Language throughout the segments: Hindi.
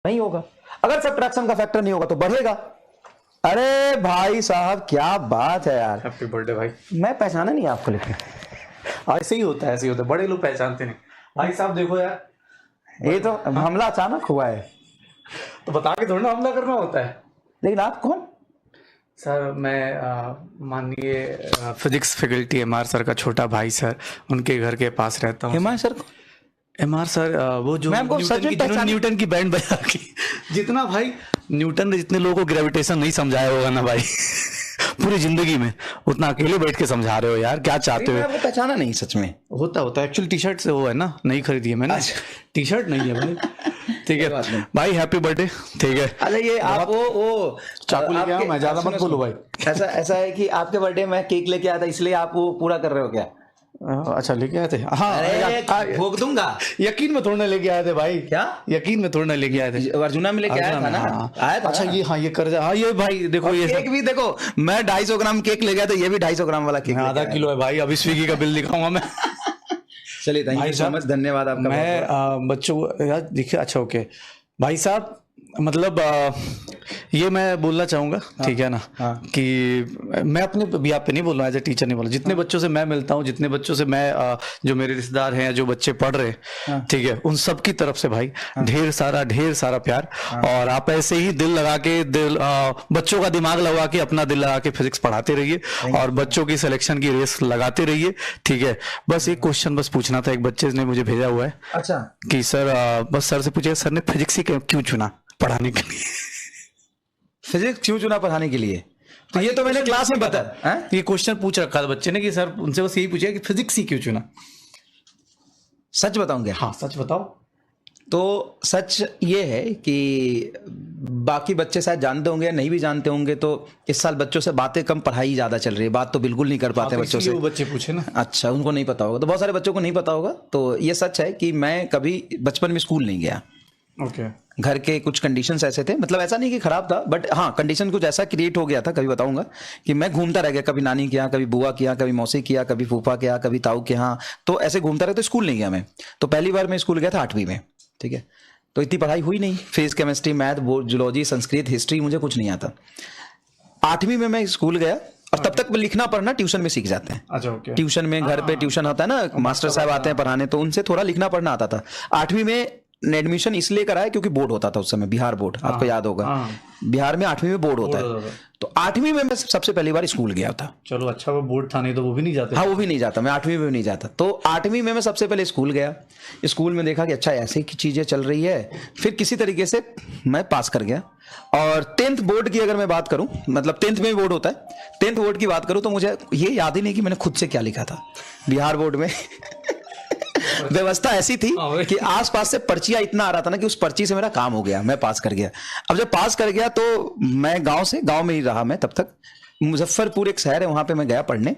नहीं होगा। अगर सब्ट्रैक्शन का फैक्टर नहीं होगा तो बढ़ेगा। अरे भाई साहब क्या बात है यार। हैप्पी बर्थडे भाई। मैं पहचाना नहीं आपको, लेकिन ऐसे ही होता है, ऐसे ही होता है, बड़े लोग पहचानते नहीं। भाई साहब देखो यार, ये तो हमला अचानक हुआ है। तो बता के थोड़ा ना हमला करना होता है। लेकिन आप कौन? सर मैं माननीय फिजिक्स फैकल्टी एमआर सर का छोटा भाई सर, उनके घर के पास रहता हूँ। हिमांशु सर? एमआर सर वो जो जिन्होंने न्यूटन की बैंड बजा की, जितना भाई न्यूटन ने जितने लोगों को ग्रेविटेशन नहीं समझाया होगा ना भाई पूरी जिंदगी में, उतना अकेले बैठ के समझा रहे हो यार। क्या चाहते हो? आपको पहचाना नहीं सच में? होता एक्चुअली टी शर्ट से वो है ना, नहीं खरीदी है मैंने। टी शर्ट नहीं है भाई। ठीक है भाई, हैप्पी बर्थडे। ठीक है। अच्छा ये आप वो चाकू लेके आओ, मैं ज्यादा मत बोलो भाई। ऐसा है कि आपके बर्थडे में केक लेके आया था, इसलिए आप वो पूरा कर रहे हो क्या? अच्छा लेके आए थे? हाँ भोग दूंगा। यकीन में थोड़ा लेके आए थे भाई। क्या यकीन में थोड़ा लेके आए थे? अर्जुना में लेके आया था ना? आया था। अच्छा ये, हाँ ये कर जा। हाँ ये भाई देखो, ये केक भी देखो, मैं 250 ग्राम केक ले गया था, ये भी 250 ग्राम वाला केक आधा किलो है भाई। अभी स्विगी का बिल दिखाऊंगा मैं। चलिए थैंक यू सो मच, धन्यवाद आपका। मैं बच्चों को यार देखिए। अच्छा ओके भाई साहब, मतलब ये मैं बोलना चाहूँगा, ठीक है ना, कि मैं अपने बिहाफ पे नहीं बोल रहा, एज ए टीचर नहीं बोल रहा। जितने बच्चों से मैं मिलता हूँ, जितने बच्चों से मैं जो मेरे रिश्तेदार हैं, जो बच्चे पढ़ रहे हैं, ठीक है, उन सब की तरफ से भाई ढेर सारा प्यार। और आप ऐसे ही दिल लगा के, बच्चों का दिमाग लगा के, अपना दिल लगा के फिजिक्स पढ़ाते रहिए और बच्चों की सिलेक्शन की रेस लगाते रहिए। ठीक है। बस एक क्वेश्चन बस पूछना था, एक बच्चे ने मुझे भेजा हुआ है। अच्छा कि सर बस सर से पूछे, सर ने फिजिक्स ही क्यों चुना पढ़ाने के लिए? फिजिक्स क्यों चुना पढ़ाने के लिए? तो ये तो मैंने क्लास में बताया। ये क्वेश्चन पूछ रखा था बच्चे ने कि सर, उनसे बस यही पूछा कि फिजिक्स ही क्यों चुना। सच बताऊंगा? हाँ सच बताओ। तो सच ये है कि बाकी बच्चे शायद जानते होंगे या नहीं भी जानते होंगे, तो इस साल बच्चों से बातें कम, पढ़ाई ज्यादा चल रही है। बात तो बिल्कुल नहीं कर पाते बच्चों से। वो बच्चे पूछे ना। अच्छा, उनको नहीं पता होगा, तो बहुत सारे बच्चों को नहीं पता होगा। तो ये सच है कि मैं कभी बचपन में स्कूल नहीं गया। ओके। घर के कुछ कंडीशंस ऐसे थे, मतलब ऐसा नहीं कि खराब था, बट हाँ कंडीशन कुछ ऐसा क्रिएट हो गया था, कभी बताऊंगा, कि मैं घूमता रह गया, कभी नानी के यहाँ, कभी बुआ के यहाँ, कभी मौसी के यहाँ, कभी फूफा के यहाँ, कभी ताऊ के यहाँ। तो ऐसे घूमता रहा, तो स्कूल नहीं गया मैं। तो पहली बार मैं स्कूल गया था 8वीं में। ठीक है। तो इतनी पढ़ाई हुई नहीं, physics chemistry math zoology Sanskrit history मुझे कुछ नहीं आता। 8वीं में मैं स्कूल गया, और तब तक लिखना पढ़ना ट्यूशन में सीख जाते हैं। अच्छा ओके। ट्यूशन में, घर पे ट्यूशन होता है ना, मास्टर साहब आते हैं पढ़ाने, तो उनसे थोड़ा लिखना पढ़ना आता था। 8वीं में एडमिशन इसलिए कराया क्योंकि बोर्ड होता था उस समय, बिहार बोर्ड, आपको याद होगा। बिहार में 8वीं में बोर्ड होता है। तो 8वीं में मैं सबसे पहली बार स्कूल गया था। चलो अच्छा, वो बोर्ड था, नहीं तो वो भी नहीं जाते। हाँ वो भी नहीं जाता, मैं 8वीं में भी नहीं जाता। तो 8वीं में मैं सबसे पहले स्कूल गया। स्कूल में देखा कि अच्छा ऐसी की चीजें चल रही है, फिर किसी तरीके से मैं पास कर गया। और 10th बोर्ड की अगर मैं बात करूं, मतलब 10th में बोर्ड होता है, 10th बोर्ड की बात करूं, तो मुझे ये याद ही नहीं कि मैंने खुद से क्या लिखा था बिहार बोर्ड में। व्यवस्था ऐसी थी कि आसपास से पर्चियां इतना आ रहा था ना, कि उस पर्ची से मेरा काम हो गया, मैं पास कर गया। अब जब पास कर गया तो मैं गांव में ही रहा मैं तब तक। मुजफ्फरपुर एक शहर है, वहां पे मैं गया पढ़ने।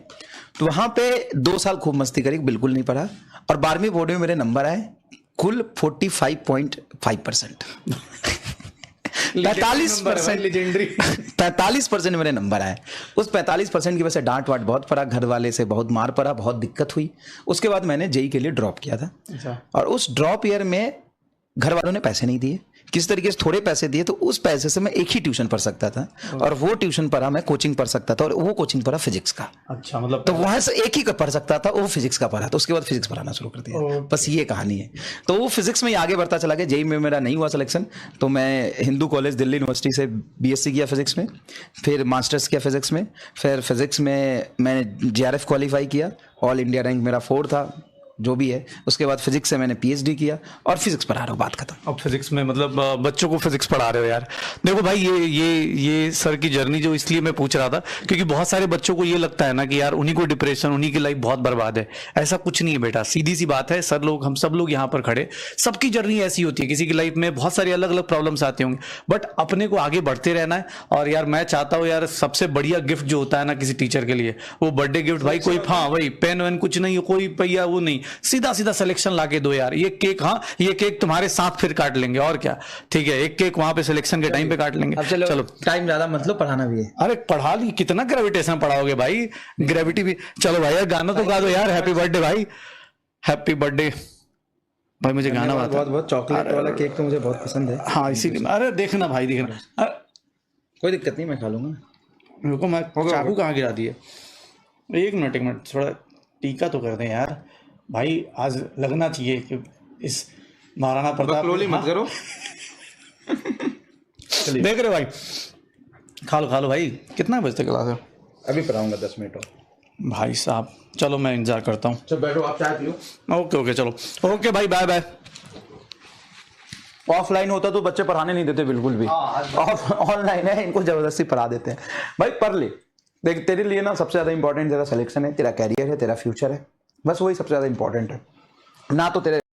तो वहां पे 2 साल खूब मस्ती करी, बिल्कुल नहीं पढ़ा। और 12वीं बोर्ड में मेरे नंबर आए कुल 45.5%। 45% मेरे नंबर आए। उस 45% की वजह से डांट वाट बहुत पड़ा, घर वाले से बहुत मार पड़ा, बहुत दिक्कत हुई। उसके बाद मैंने जेई के लिए ड्रॉप किया था। और उस ड्रॉप ईयर में घर वालों ने पैसे नहीं दिए, किस तरीके से थोड़े पैसे दिए, तो उस पैसे से मैं एक ही ट्यूशन पढ़ सकता था। और वो ट्यूशन पढ़ा, मैं कोचिंग पढ़ सकता था, और वो कोचिंग पढ़ा फिजिक्स का। अच्छा, मतलब तो वहां से एक ही पढ़ सकता था, वो फिजिक्स का पढ़ा। तो उसके बाद फिजिक्स पढ़ाना शुरू कर दिया। बस ये कहानी है। तो वो फिजिक्स में आगे बढ़ता चला गया। जेई में मेरा नहीं हुआ सिलेक्शन, तो मैं हिंदू कॉलेज दिल्ली यूनिवर्सिटी से बीएससी किया फिजिक्स में, फिर मास्टर्स किया फिजिक्स में, फिर फिजिक्स में मैंने जेआरएफ क्वालिफाई किया, ऑल इंडिया रैंक मेरा 4 था, जो भी है। उसके बाद फिजिक्स से मैंने पीएचडी किया, और फिजिक्स पढ़ा रहा हूँ, बात खत्म। अब फिजिक्स में मतलब बच्चों को फिजिक्स पढ़ा रहे हो यार। देखो भाई, ये सर की जर्नी जो इसलिए मैं पूछ रहा था, क्योंकि बहुत सारे बच्चों को ये लगता है ना कि यार उन्हीं को डिप्रेशन, उन्हीं की लाइफ बहुत बर्बाद है। ऐसा कुछ नहीं है बेटा, सीधी सी बात है। सर लोग, हम सब लोग यहाँ पर खड़े, सबकी जर्नी ऐसी होती है। किसी की लाइफ में बहुत सारी अलग अलग प्रॉब्लम्स आती होंगी, बट अपने को आगे बढ़ते रहना है। और यार मैं चाहता हूँ यार, सबसे बढ़िया गिफ्ट जो होता है ना किसी टीचर के लिए, वो बर्थडे गिफ्ट भाई। कोई हाँ वही पेन वेन कुछ नहीं, कोई पैया वो नहीं, सीधा सीधा सिलेक्शन लाके दो यार। ये केक, हाँ ये केक तुम्हारे साथ फिर काट लेंगे, और क्या। ठीक है, एक केक वहां पे सिलेक्शन के टाइम पे काट लेंगे। चलो टाइम ज्यादा मतलब, पढ़ाना भी है। अरे पढ़ा ली, कितना ग्रेविटेशन पढ़ाओगे भाई, ग्रेविटी भी। चलो भाई यार, गाना तो गा दो यार। हैप्पी बर्थडे भाई, हैप्पी बर्थडे। भाई मुझे गाना बहुत आता है। बहुत चॉकलेट वाला केक तो मुझे बहुत पसंद है। हाँ इसीलिए, अरे देखना भाई देखना। कोई दिक्कत नहीं, मैं खा लूंगा। रुको, मैं चाकू कहाँ गिरा दिए, एक मिनट थोड़ा टीका तो कर दें यार भाई, आज लगना चाहिए कि इस महाराणा प्रताप। बकलोली मत करो। देख रहे हो भाई, खा लो भाई, कितना बजे तक क्लास है? अभी पढ़ाऊंगा 10 मिनट और। भाई साहब चलो मैं इंतजार करता हूँ। चल बैठो, आप चाय पियो। ओके चलो, ओके भाई, बाय बाय। ऑफलाइन होता तो बच्चे पढ़ाने नहीं देते बिल्कुल भी, ऑनलाइन है, इनको जबरदस्ती पढ़ा देते हैं। भाई पढ़ ले, देख तेरे लिए ना सबसे ज्यादा इंपॉर्टेंट तेरा सिलेक्शन है, तेरा कैरियर है, तेरा फ्यूचर है, बस वही सबसे ज्यादा इंपॉर्टेंट है, ना तो तेरे